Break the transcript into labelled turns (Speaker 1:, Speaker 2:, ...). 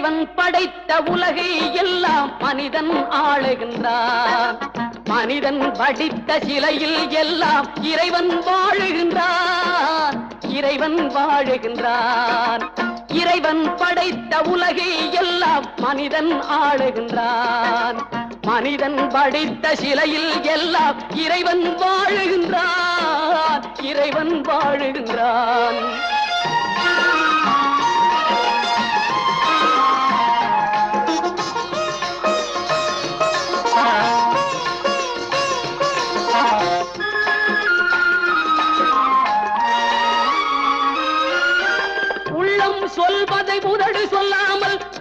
Speaker 1: இறைவன் படைத்த உலகை எல்லாம் மனிதன் ஆளுகின்றான். மனிதன் வடித்த சிலையில் எல்லாம் இறைவன் வாழுகின்றான். இறைவன் வாழுகின்றான். இறைவன் படைத்த உலகை எல்லாம் மனிதன் ஆளுகின்றான். மனிதன் படைத்த சிலையில் எல்லாம் இறைவன் வாழுகின்றான். இறைவன் வாழுகின்றான்.